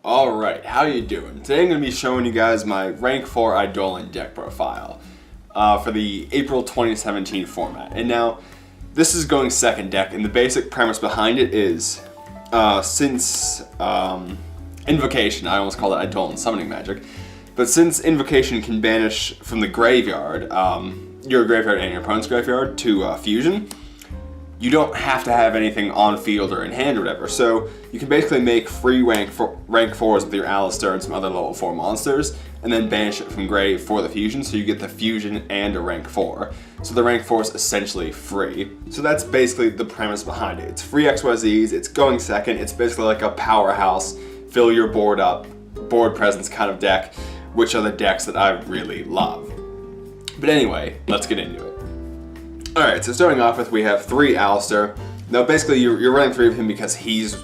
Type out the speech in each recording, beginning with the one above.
Alright, how you doing? Today I'm going to be showing you guys my rank 4 Eidolon deck profile for the April 2017 format. And now, this is going second deck, and the basic premise behind it is, since Invocation, I almost call it Eidolon summoning magic, but since Invocation can banish from the graveyard, your graveyard and your opponent's graveyard to Fusion, you don't have to have anything on field or in hand or whatever, so you can basically make free rank 4s with your Aleister and some other level 4 monsters, and then banish it from grave for the fusion, so you get the fusion and a rank 4. So the rank 4 is essentially free. So that's basically the premise behind it. It's free XYZs, it's going second, it's basically like a powerhouse, fill your board up, board presence kind of deck, which are the decks that I really love. But anyway, let's get into it. Alright, so starting off with, we have 3 Aleister. Now basically you're running 3 of him because he's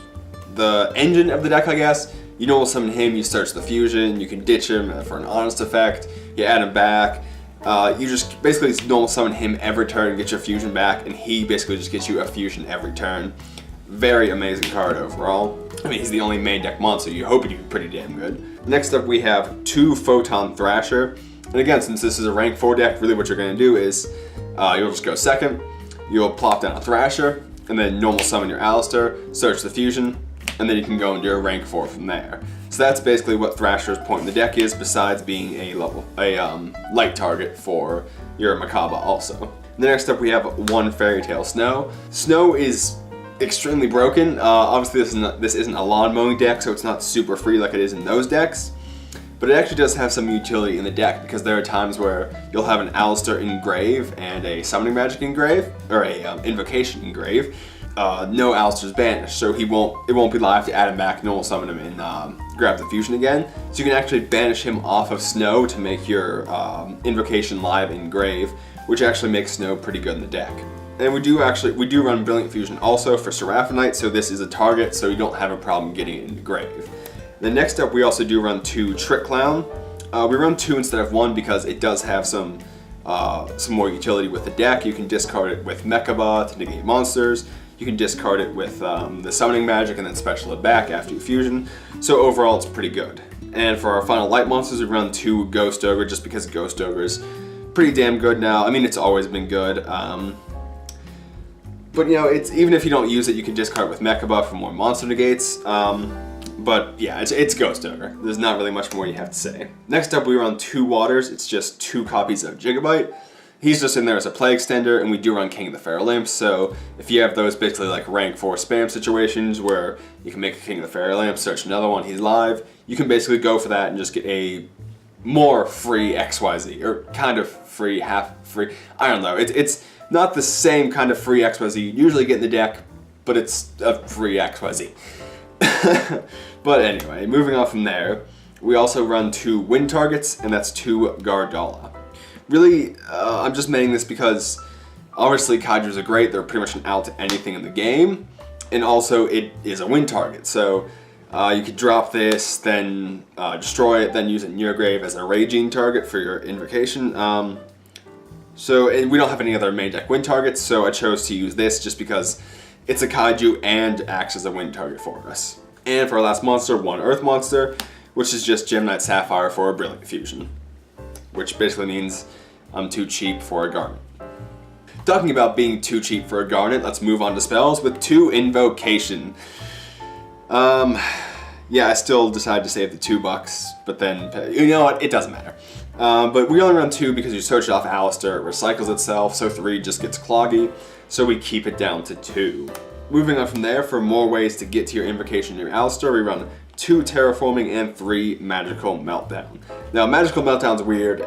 the engine of the deck, I guess. You normal summon him, you search the fusion, you can ditch him for an honest effect, you add him back. You just basically normal summon him every turn and get your fusion back, and he basically just gets you a fusion every turn. Very amazing card overall. I mean, he's the only main deck monster, you hope he'd be pretty damn good. Next up we have 2 Photon Thrasher. And again, since this is a rank 4 deck, really what you're going to do is you'll just go second, you'll plop down a Thrasher, and then normal summon your Aleister, search the fusion, and then you can go into your rank 4 from there. So that's basically what Thrasher's point in the deck is, besides being a light target for your Makaba also. The next up we have 1 Fairy Tale Snow. Snow is extremely broken. Obviously this isn't a lawn mowing deck, so it's not super free like it is in those decks. But it actually does have some utility in the deck, because there are times where you'll have an Aleister in grave and a summoning magic in grave, or a invocation in grave. No Aleister's banished, so it won't be live to add him back, normal summon him and grab the fusion again. So you can actually banish him off of Snow to make your invocation live in grave, which actually makes Snow pretty good in the deck. And we do run Brilliant Fusion also for Seraphinite, so this is a target, so you don't have a problem getting it into grave. Then next up we also do run 2 Trick Clown. We run 2 instead of 1 because it does have some more utility with the deck. You can discard it with Mechaba to negate monsters. You can discard it with the summoning magic and then special it back after you fusion. So overall it's pretty good. And for our final light monsters we run 2 Ghost Ogre, just because Ghost Ogre is pretty damn good now. I mean, it's always been good. But you know, even if you don't use it, you can discard it with Mechaba for more monster negates. But yeah, it's Ghost Ogre. There's not really much more you have to say. Next up we run 2 Waters. It's just 2 copies of Gigabyte. He's just in there as a play extender, and we do run King of the Fairy Lamps, so if you have those basically like rank 4 spam situations where you can make a King of the Fairy Lamps, search another one, he's live, you can basically go for that and just get a more free XYZ, or kind of free, half free, I don't know. It's not the same kind of free XYZ you usually get in the deck, but it's a free XYZ. But anyway, moving on from there, we also run 2 win targets, and that's 2 Gardala. Really, I'm just making this because obviously Kaijus are great, they're pretty much an out to anything in the game, and also it is a win target, so you could drop this, then destroy it, then use it in your grave as a raging target for your invocation. And we don't have any other main deck win targets, so I chose to use this just because it's a Kaiju and acts as a win target for us. And for our last monster, 1 Earth Monster, which is just Gemnite Sapphire for a Brilliant Fusion, which basically means I'm too cheap for a Garnet. Talking about being too cheap for a Garnet, let's move on to spells with 2 Invocation. Yeah, I still decided to save the $2, but then, you know what, it doesn't matter. But we only run 2 because you search it off Aleister, it recycles itself, so 3 just gets cloggy, so we keep it down to 2. Moving on from there, for more ways to get to your invocation in your Aleister, we run 2 Terraforming and 3 Magical Meltdown. Now, Magical Meltdown's weird.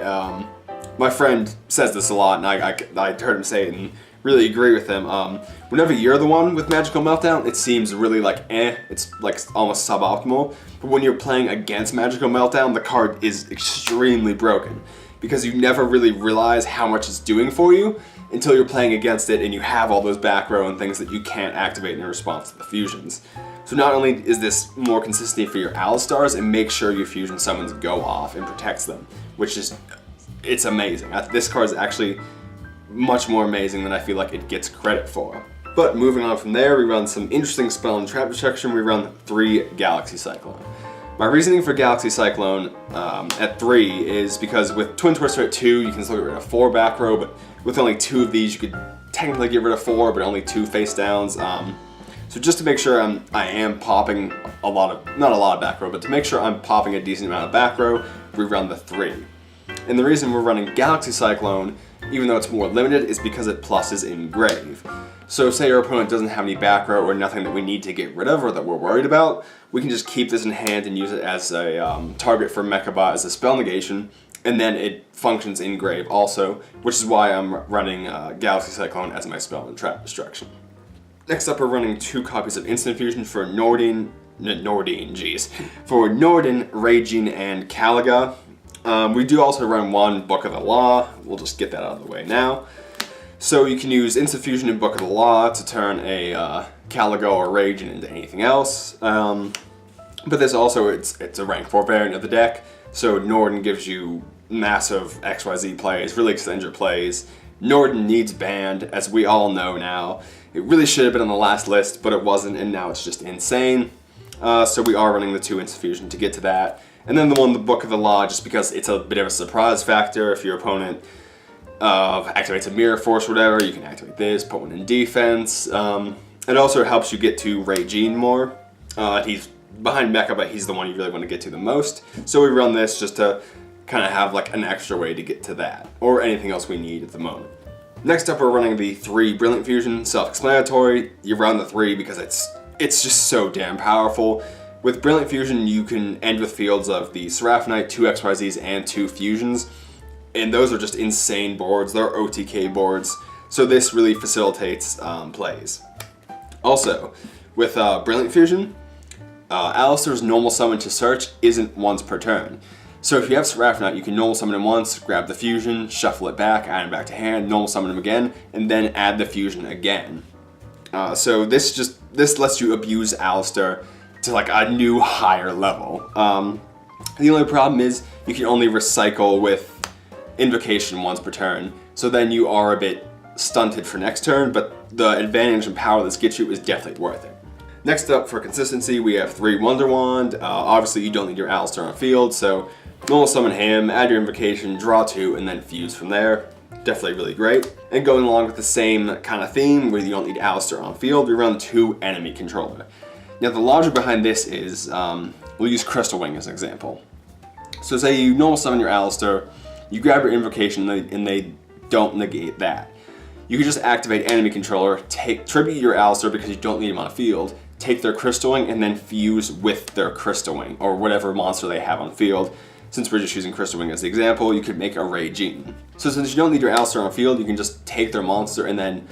My friend says this a lot, and I heard him say it and really agree with him. Whenever you're the one with Magical Meltdown, it seems really like it's like almost suboptimal. But when you're playing against Magical Meltdown, the card is extremely broken, because you never really realize how much it's doing for you until you're playing against it and you have all those back row and things that you can't activate in response to the fusions. So not only is this more consistency for your Aleistars, it makes sure your fusion summons go off and protects them, which is, it's amazing. This card is actually much more amazing than I feel like it gets credit for. But moving on from there, we run some interesting spell and trap detection. We run 3 Galaxy Cyclone. My reasoning for Galaxy Cyclone at 3 is because with Twin Twister at 2, you can still get rid of 4 back row, but with only 2 of these, you could technically get rid of 4, but only 2 face downs. So just to make sure I am popping a lot of, not a lot of back row, but to make sure I'm popping a decent amount of back row, we run the 3. And the reason we're running Galaxy Cyclone, even though it's more limited, is because it pluses Engrave. So say your opponent doesn't have any back row or nothing that we need to get rid of or that we're worried about, we can just keep this in hand and use it as a target for Mechabot as a spell negation, and then it functions Engrave also, which is why I'm running Galaxy Cyclone as my spell and trap destruction. Next up, we're running 2 copies of Instant Fusion for Norden, for Norden, Raging, and Caliga. We do also run 1 Book of the Law. We'll just get that out of the way now. So you can use Instant Fusion and Book of the Law to turn a Caliga or Raging into anything else. But this also, it's a rank 4 variant of the deck. So Norden gives you massive XYZ plays, really extends your plays. Norden needs banned, as we all know now. It really should have been on the last list, but it wasn't, and now it's just insane. So we are running the 2 Instant Fusion to get to that. And then the Book of the Law, just because it's a bit of a surprise factor. If your opponent activates a Mirror Force or whatever, you can activate this, put 1 in defense. It also helps you get to Raging more. He's behind Mecha, but he's the one you really want to get to the most. So we run this just to kind of have like an extra way to get to that, or anything else we need at the moment. Next up, we're running the 3 Brilliant Fusion, self-explanatory. You run the 3 because it's just so damn powerful. With Brilliant Fusion, you can end with fields of the Seraphinite, 2 XYZs, and 2 Fusions. And those are just insane boards. They're OTK boards. So this really facilitates plays. Also, with Brilliant Fusion, Aleister's normal summon to search isn't once per turn. So if you have Seraphinite, you can normal summon him once, grab the fusion, shuffle it back, add him back to hand, normal summon him again, and then add the fusion again. So this lets you abuse Aleister to like a new higher level. The only problem is you can only recycle with Invocation once per turn, so then you are a bit stunted for next turn, but the advantage and power this gets you is definitely worth it. Next up, for consistency, we have 3 Wonder Wand. Obviously, you don't need your Aleister on field, so normal summon him, add your Invocation, draw 2, and then fuse from there. Definitely really great. And going along with the same kind of theme, where you don't need Aleister on field, we run 2 Enemy Controller. Now, the logic behind this is, we'll use Crystal Wing as an example. So say you normal summon your Aleister, you grab your Invocation, and they don't negate that. You can just activate Enemy Controller, tribute your Aleister because you don't need him on field, take their Crystal Wing, and then fuse with their Crystal Wing, or whatever monster they have on field. Since we're just using Crystal Wing as the example, you could make a Raging. So since you don't need your Aleister on field, you can just take their monster and then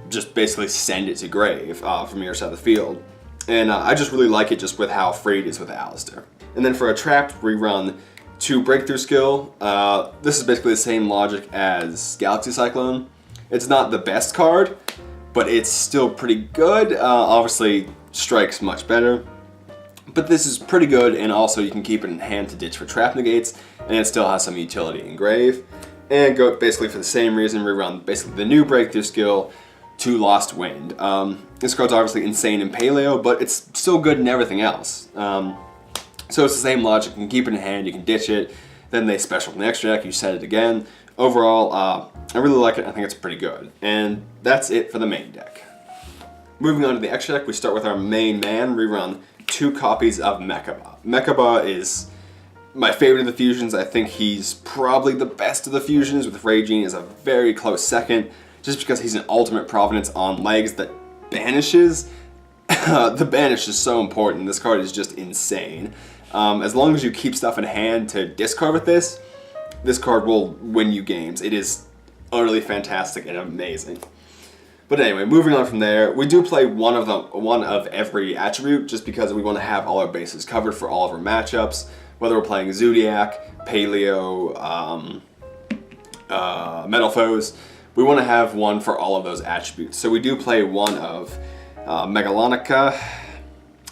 just basically send it to grave from your side of the field. And I just really like it just with how free it is with Aleister. And then for a trap, we run 2 Breakthrough Skill. This is basically the same logic as Galaxy Cyclone. It's not the best card, but it's still pretty good. Obviously, Strike's much better. But this is pretty good, and also you can keep it in hand to ditch for trap negates, and it still has some utility in grave. And go basically for the same reason, we run basically the new Breakthrough Skill, 2 Lost Wind. This card's obviously insane in Paleo, but it's still good in everything else. So it's the same logic, you can keep it in hand, you can ditch it, then they special from the extra deck, you set it again. Overall, I really like it, I think it's pretty good. And that's it for the main deck. Moving on to the extra deck, we start with our main man. We run 2 copies of Mechabot. Mechabot is my favorite of the fusions. I think he's probably the best of the fusions, with Raging as a very close second, just because he's an ultimate Providence on legs that banishes. The banish is so important. This card is just insane. As long as you keep stuff in hand to discard with this card will win you games. It is utterly fantastic and amazing. But anyway, moving on from there, we do play one of every attribute, just because we want to have all our bases covered for all of our matchups. Whether we're playing Zodiac, Paleo, Metal Foes, we want to have one for all of those attributes. So we do play one of Megalonica,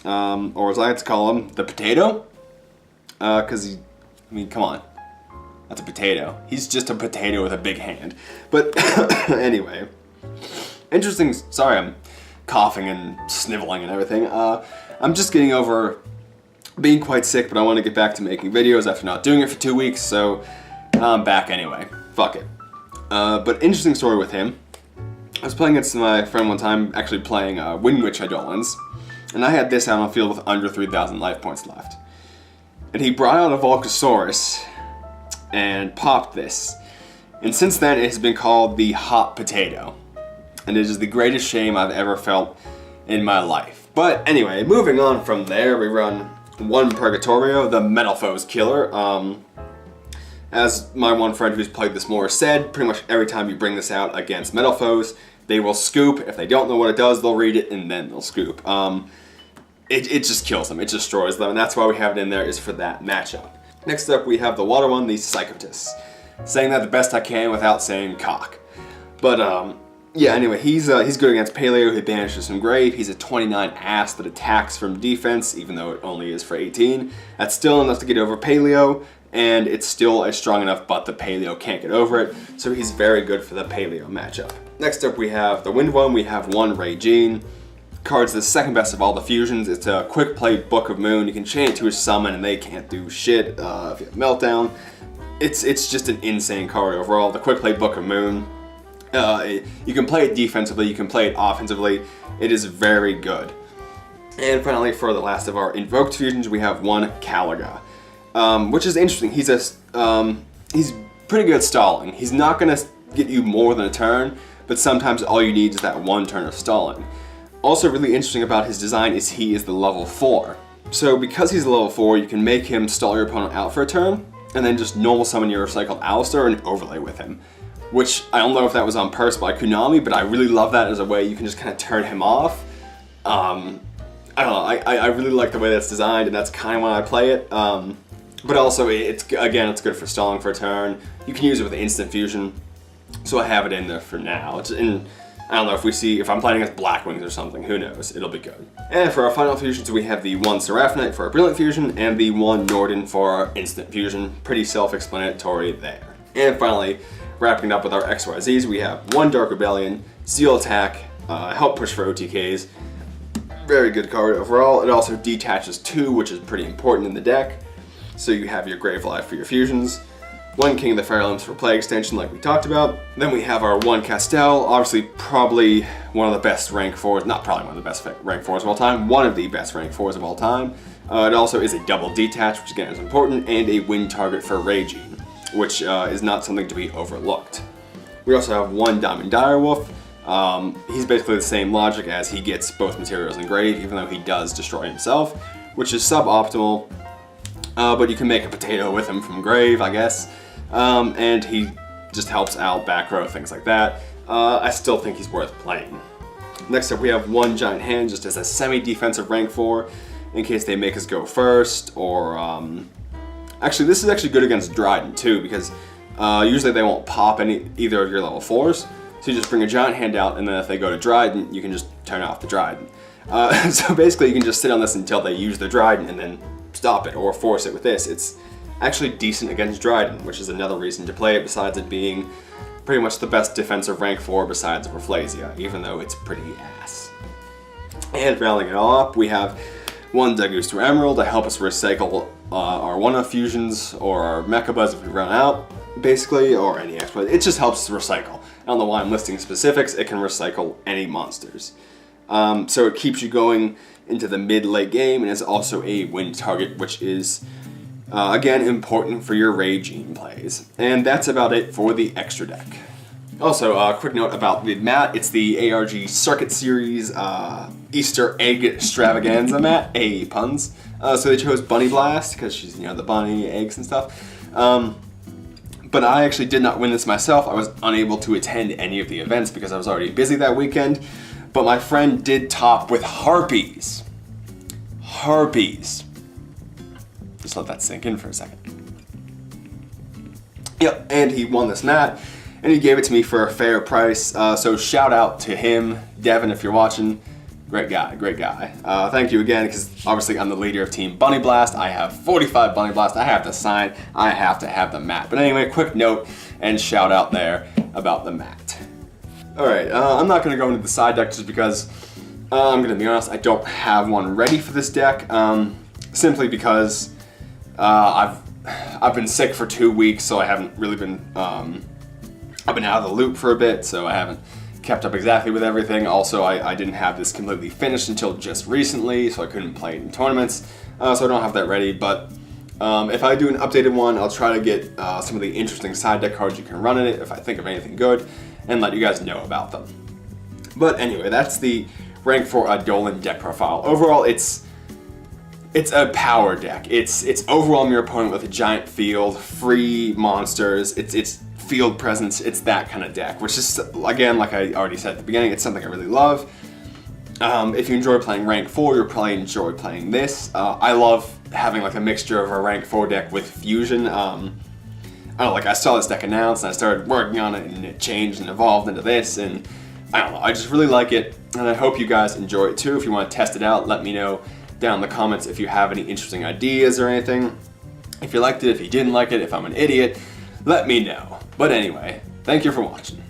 or as I like to call him, the Potato. Because, I mean, come on. That's a potato. He's just a potato with a big hand. But anyway. Interesting, sorry I'm coughing and sniveling and everything. I'm just getting over being quite sick, but I want to get back to making videos after not doing it for 2 weeks, so I'm back anyway. Fuck it. But interesting story with him. I was playing against my friend one time, actually playing Wind Witch Eidolons, and I had this out on the field with under 3,000 life points left. And he brought out a Volcasaurus and popped this. And since then, it has been called the Hot Potato. And it is the greatest shame I've ever felt in my life. But anyway, moving on from there, we run one Purgatorio, the Metal Foes Killer. As my one friend who's played this more said, pretty much every time you bring this out against Metal Foes, they will scoop. If they don't know what it does, they'll read it and then they'll scoop. It just kills them, it destroys them, and that's why we have it in there, is for that matchup. Next up, we have the water one, the Psychotus. Saying that the best I can without saying cock. But yeah, anyway, he's good against Paleo. He banishes from Grave. He's a 29 ass that attacks from defense, even though it only is for 18. That's still enough to get over Paleo, and it's still a strong enough butt that Paleo can't get over it, so he's very good for the Paleo matchup. Next up, we have the Wind one. We have one Regine. Card's the second best of all the fusions. It's a quick play Book of Moon. You can chain it to a summon, and they can't do shit if you have Meltdown. It's just an insane card overall. The quick play Book of Moon. You can play it defensively, you can play it offensively. It is very good. And finally, for the last of our Invoked fusions, we have one Caliga, which is interesting. He's pretty good at stalling. He's not gonna get you more than a turn, but sometimes all you need is that one turn of stalling. Also, really interesting about his design is he is the level 4. So because he's a level 4, you can make him stall your opponent out for a turn, and then just normal summon your recycled Aleister and overlay with him. Which, I don't know if that was on purpose by Konami, but I really love that as a way you can just kind of turn him off. I don't know, I really like the way that's designed, and that's kind of when I play it. But also, it's good for stalling for a turn. You can use it with instant fusion, so I have it in there for now. I don't know if I'm playing against Blackwings or something, who knows, it'll be good. And for our final fusions, we have the one Seraphinite for our Brilliant Fusion, and the one Norden for our Instant Fusion. Pretty self-explanatory there. And finally, wrapping up with our XYZs, we have one Dark Rebellion, Seal Attack, help push for OTKs. Very good card overall. It also detaches 2, which is pretty important in the deck. So you have your Grave Life for your fusions. One King of the Fire Limbs for play extension like we talked about. Then we have our one Castel, obviously probably one of the best rank 4s, not probably one of the best rank 4s of all time, one of the best rank 4s of all time. It also is a double-detach, which again is important, and a win target for Regine, which is not something to be overlooked. We also have one Diamond Direwolf. He's basically the same logic as he gets both materials in Grave, even though he does destroy himself, which is suboptimal, but you can make a potato with him from Grave, I guess. And he just helps out back row, things like that. I still think he's worth playing. Next up, we have one Giant Hand, just as a semi-defensive rank 4, in case they make us go first, or actually, this is actually good against Dryden too, because usually they won't pop either of your level 4s. So you just bring a Giant Hand out, and then if they go to Dryden, you can just turn off the Dryden. So basically, you can just sit on this until they use the Dryden, and then stop it, or force it with this. It's actually decent against Dryden, which is another reason to play it, besides it being pretty much the best defensive rank 4 besides Rafflesia, even though it's pretty ass. And rounding it all up, we have one Daguster Emerald to help us recycle our one-off fusions or our Mechabuzz if we run out, basically, or any exploit. It just helps us recycle. I don't know why I'm listing specifics, it can recycle any monsters. So it keeps you going into the mid-late game, and is also a win target, which is again, important for your Regine plays. And that's about it for the extra deck. Also, a quick note about the mat. It's the ARG Circuit Series Easter Egg Extravaganza mat. Puns. So they chose Bunny Blast, because she's, the bunny, eggs and stuff. But I actually did not win this myself. I was unable to attend any of the events because I was already busy that weekend. But my friend did top with Harpies. Harpies. Just let that sink in for a second. Yep, and he won this mat, and he gave it to me for a fair price. So shout out to him, Devin, if you're watching. Great guy, great guy. Thank you again, because obviously I'm the leader of Team Bunny Blast. I have 45 Bunny Blast. I have to sign. I have to have the mat. But anyway, quick note and shout out there about the mat. Alright, I'm not going to go into the side deck just because I'm going to be honest, I don't have one ready for this deck. simply because I've been sick for 2 weeks, so I haven't really been, I've been out of the loop for a bit, so I haven't kept up exactly with everything. Also, I didn't have this completely finished until just recently, so I couldn't play it in tournaments, so I don't have that ready. But if I do an updated one, I'll try to get some of the interesting side deck cards you can run in it, if I think of anything good, and let you guys know about them. But anyway, that's the rank 4 Eidolon deck profile. Overall, it's a power deck. It's overwhelm your opponent with a giant field, free monsters, it's field presence, it's that kind of deck, which is, again, like I already said at the beginning, it's something I really love. If you enjoy playing rank 4, you'll probably enjoy playing this. I love having like a mixture of a rank 4 deck with fusion. I don't know, like I saw this deck announced and I started working on it and it changed and evolved into this, and I don't know, I just really like it, and I hope you guys enjoy it too. If you want to test it out, let me know down in the comments if you have any interesting ideas or anything. If you liked it, if you didn't like it, if I'm an idiot, let me know. But anyway, thank you for watching.